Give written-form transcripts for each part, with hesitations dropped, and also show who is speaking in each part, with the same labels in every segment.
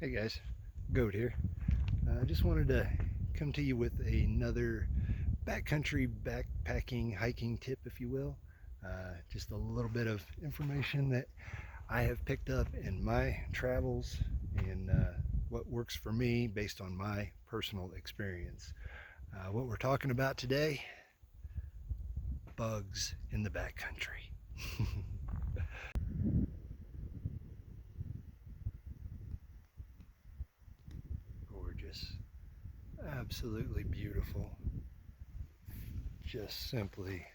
Speaker 1: Hey guys, Goat here. I just wanted to come to you with another backcountry backpacking hiking tip, if you will. Just a little bit of information that I have picked up in my travels and what works for me based on my personal experience. What we're talking about today, bugs in the backcountry. Gorgeous, absolutely beautiful, just simply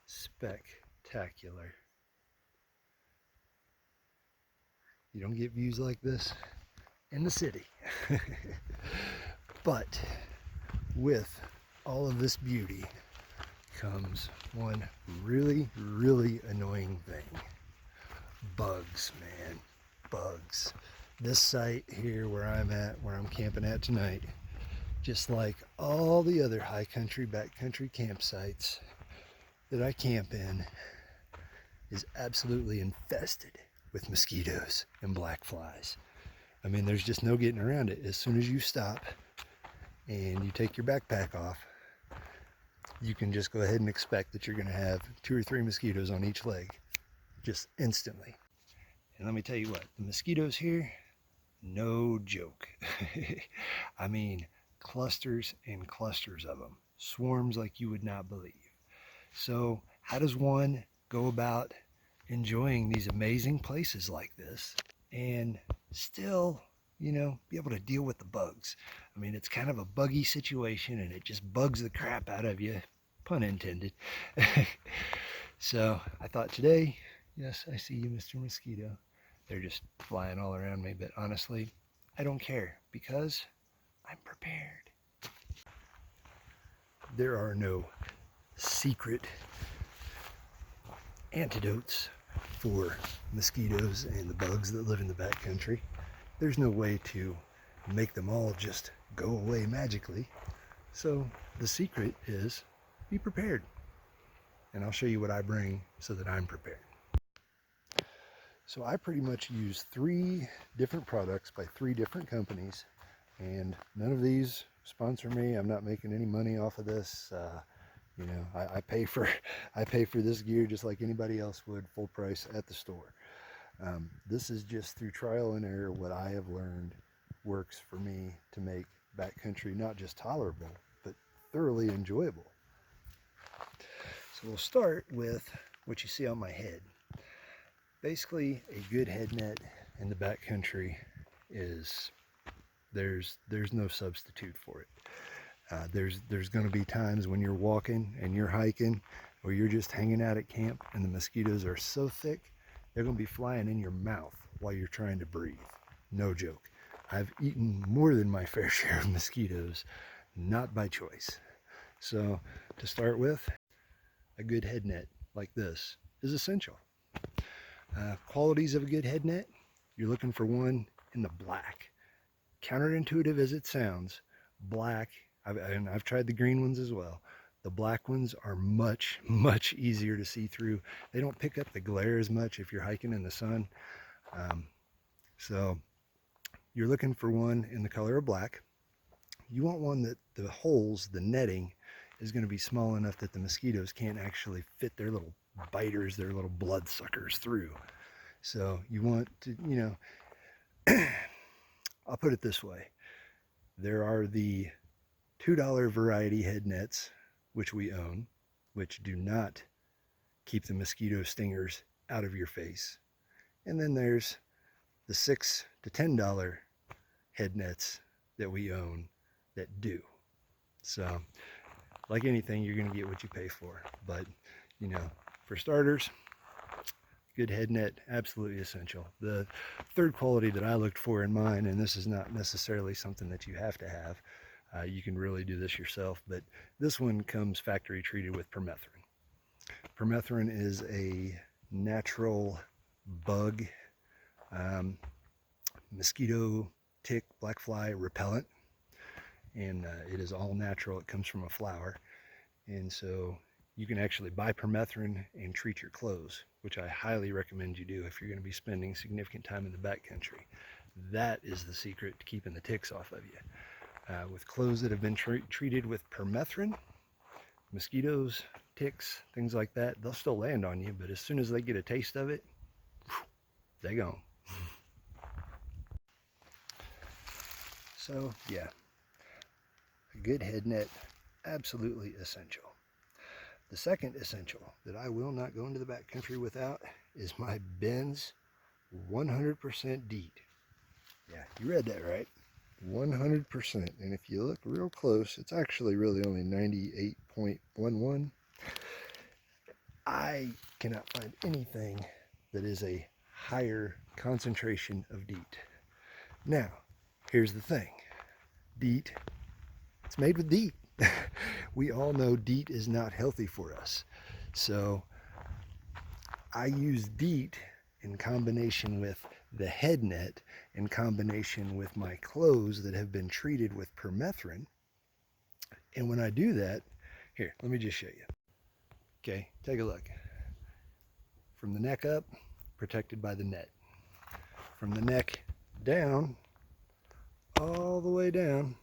Speaker 1: spectacular. You don't get views like this in the city. But with all of this beauty comes one really annoying thing. Bugs, man. Bugs. This site here where I'm camping at tonight, just like all the other high country, backcountry campsites that I camp in, is absolutely infested with mosquitoes and black flies. I mean, there's just no getting around it. As soon as you stop and you take your backpack off, you can just go ahead and expect that you're going to have 2 or 3 mosquitoes on each leg, just instantly. And let me tell you what, the mosquitoes here, no joke. I mean, clusters and clusters of them, swarms like you would not believe. So how does one go about enjoying these amazing places like this and still, be able to deal with the bugs? I mean, it's kind of a buggy situation and it just bugs the crap out of you, pun intended. So I thought today, yes, I see you, Mr. Mosquito. They're just flying all around me, but honestly, I don't care because I'm prepared. There are no secret antidotes for mosquitoes and the bugs that live in the backcountry. There's no way to make them all just go away magically. So the secret is be prepared. And I'll show you what I bring so that I'm prepared. So I pretty much use 3 different products by 3 different companies, and none of these sponsor me. I'm not making any money off of this. I pay for this gear just like anybody else would, full price at the store. This is just through trial and error what I have learned works for me to make backcountry not just tolerable, but thoroughly enjoyable. So we'll start with what you see on my head. Basically, a good head net in the backcountry is, there's no substitute for it. There's going to be times when you're walking and you're hiking or you're just hanging out at camp and the mosquitoes are so thick they're going to be flying in your mouth while you're trying to breathe. No joke. I've eaten more than my fair share of mosquitoes, not by choice. So to start with, a good head net like this is essential. Qualities of a good head net, you're looking for one in the black. Counterintuitive as it sounds, black, I've tried the green ones as well. The black ones are much easier to see through. They don't pick up the glare as much if you're hiking in the sun. So you're looking for one in the color of black. You want one that the holes, the netting, is going to be small enough that the mosquitoes can't actually fit their little biters, their little blood suckers through. So you want to, I'll put it this way. There are the $2 variety head nets, which we own, which do not keep the mosquito stingers out of your face. And then there's the $6 to $10 head nets that we own that do. So like anything, you're going to get what you pay for. But, for starters, good head net, absolutely essential. The third quality that I looked for in mine, and this is not necessarily something that you have to have, you can really do this yourself, but this one comes factory treated with permethrin. Permethrin is a natural bug, mosquito, tick, black fly repellent, and it is all natural. It comes from a flower, and so you can actually buy permethrin and treat your clothes, which I highly recommend you do if you're going to be spending significant time in the backcountry. That is the secret to keeping the ticks off of you. With clothes that have been treated with permethrin, mosquitoes, ticks, things like that, they'll still land on you, but as soon as they get a taste of it, they gone. So yeah, a good head net, absolutely essential. The second essential that I will not go into the backcountry without is my Ben's 100% DEET. Yeah, you read that right. 100%. And if you look real close, it's actually really only 98.11. I cannot find anything that is a higher concentration of DEET. Now, here's the thing. DEET, it's made with DEET. We all know DEET is not healthy for us. So I use DEET in combination with the head net, in combination with my clothes that have been treated with permethrin. And when I do that, here, let me just show you. Okay, take a look. From the neck up, protected by the net. From the neck down, all the way down,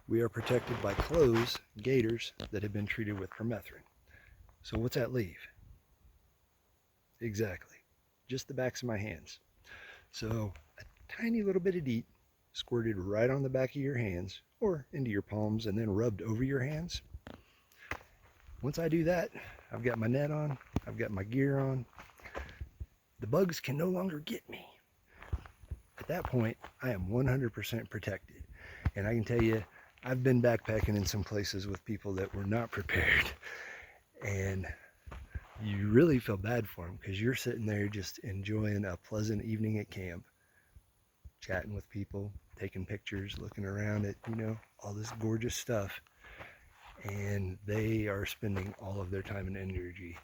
Speaker 1: we are protected by clothes, gaiters, that have been treated with permethrin. So what's that leave? Exactly, just the backs of my hands. So a tiny little bit of DEET squirted right on the back of your hands or into your palms and then rubbed over your hands. Once I do that, I've got my net on, I've got my gear on. The bugs can no longer get me. At that point, I am 100% protected. And I can tell you, I've been backpacking in some places with people that were not prepared. And you really feel bad for them because you're sitting there just enjoying a pleasant evening at camp, chatting with people, taking pictures, looking around at, all this gorgeous stuff. And they are spending all of their time and energy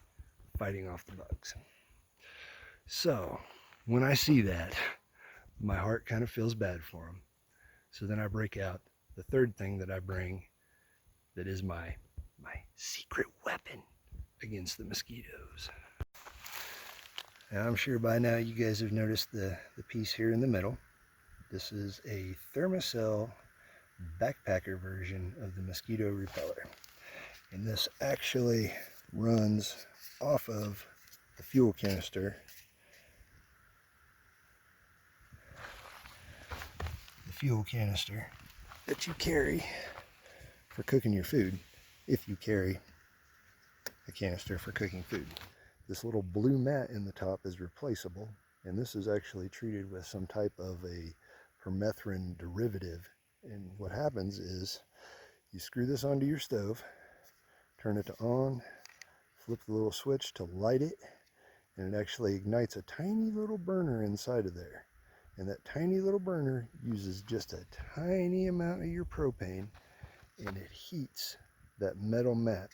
Speaker 1: fighting off the bugs. So when I see that, my heart kind of feels bad for them. So then I break out the third thing that I bring that is my secret weapon against the mosquitoes. Now I'm sure by now you guys have noticed the piece here in the middle. This is a Thermacell backpacker version of the mosquito repeller. And this actually runs off of the fuel canister. The fuel canister that you carry for cooking your food, if you carry a canister for cooking food. This little blue mat in the top is replaceable, and this is actually treated with some type of a permethrin derivative. And what happens is you screw this onto your stove, turn it to on, flip the little switch to light it, and it actually ignites a tiny little burner inside of there. And that tiny little burner uses just a tiny amount of your propane, and it heats that metal mat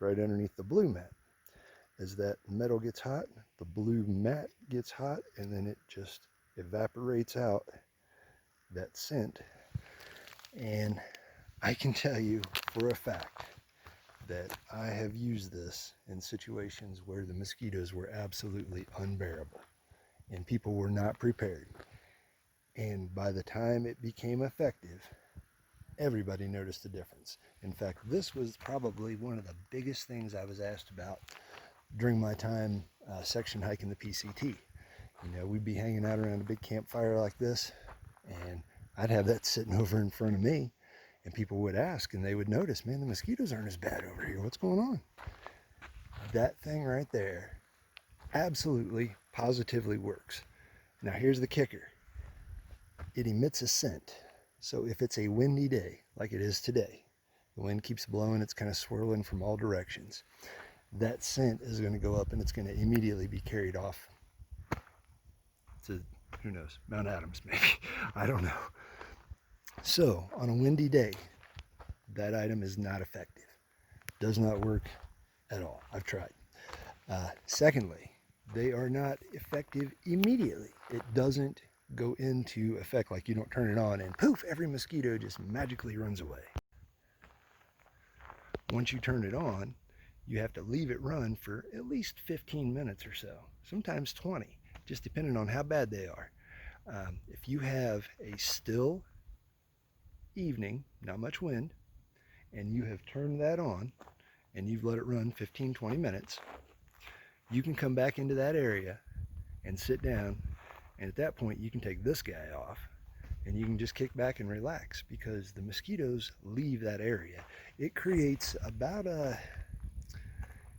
Speaker 1: right underneath the blue mat. As that metal gets hot, the blue mat gets hot, and then it just evaporates out that scent. And I can tell you for a fact that I have used this in situations where the mosquitoes were absolutely unbearable and people were not prepared. And by the time it became effective, everybody noticed the difference. In fact, this was probably one of the biggest things I was asked about during my time section hiking the PCT. We'd be hanging out around a big campfire like this, and I'd have that sitting over in front of me, and people would ask, and they would notice, man, the mosquitoes aren't as bad over here. What's going on? That thing right there absolutely, positively works. Now here's the kicker. It emits a scent. So if it's a windy day, like it is today, the wind keeps blowing, it's kind of swirling from all directions, that scent is going to go up and it's going to immediately be carried off to, who knows, Mount Adams maybe. I don't know. So on a windy day, that item is not effective. Does not work at all. I've tried. Secondly, they are not effective immediately. It doesn't go into effect, like you don't turn it on and poof, every mosquito just magically runs away. Once you turn it on, you have to leave it run for at least 15 minutes or so, sometimes 20, just depending on how bad they are. If you have a still evening, not much wind, and you have turned that on and you've let it run 15-20 minutes, you can come back into that area and sit down, and at that point you can take this guy off and you can just kick back and relax, because the mosquitoes leave that area. It creates about a,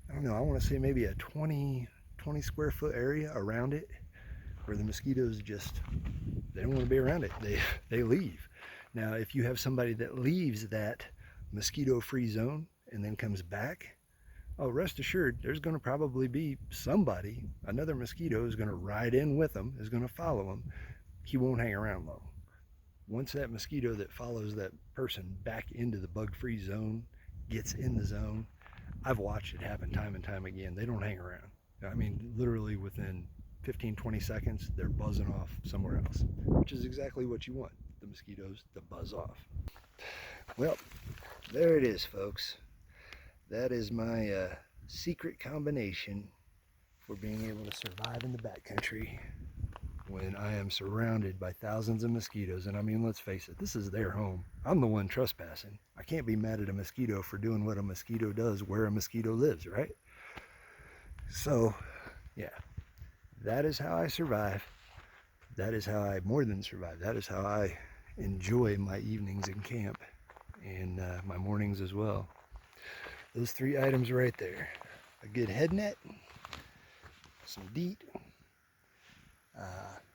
Speaker 1: I don't know, I want to say maybe a 20 square foot area around it where the mosquitoes just, they don't want to be around it. They leave. Now, if you have somebody that leaves that mosquito-free zone and then comes back, oh, rest assured, there's going to probably be somebody, another mosquito is going to ride in with them, is going to follow them. He won't hang around long. Once that mosquito that follows that person back into the bug-free zone gets in the zone, I've watched it happen time and time again. They don't hang around. I mean, literally within 15-20 seconds, they're buzzing off somewhere else, which is exactly what you want, the mosquitoes to buzz off. Well, there it is, folks. That is my secret combination for being able to survive in the backcountry when I am surrounded by thousands of mosquitoes. And I mean, let's face it, this is their home. I'm the one trespassing. I can't be mad at a mosquito for doing what a mosquito does where a mosquito lives, right? So, yeah, that is how I survive. That is how I more than survive. That is how I enjoy my evenings in camp and my mornings as well. Those 3 items right there: a good head net, some DEET.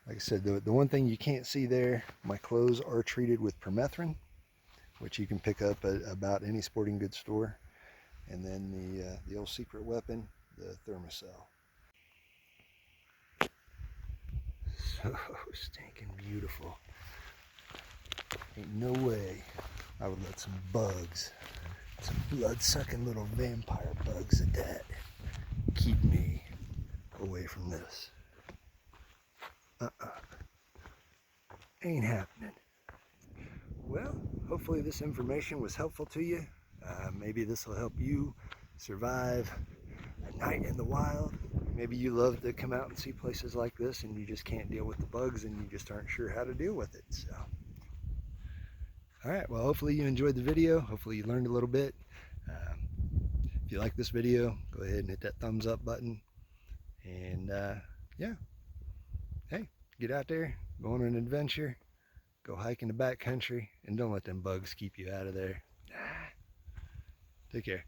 Speaker 1: Like I said, the one thing you can't see there, my clothes are treated with permethrin, which you can pick up at about any sporting goods store. And then the old secret weapon, the thermocell. So stinking beautiful. Ain't no way I would let some bugs, some blood-sucking little vampire bugs at that, keep me away from this. Ain't happening. Well, hopefully this information was helpful to you. Maybe this will help you survive a night in the wild. Maybe you love to come out and see places like this and you just can't deal with the bugs and you just aren't sure how to deal with it. So, alright, well, hopefully you enjoyed the video. Hopefully you learned a little bit. If you like this video, go ahead and hit that thumbs up button. And yeah, hey, get out there, go on an adventure, go hike in the backcountry, and don't let them bugs keep you out of there. Take care.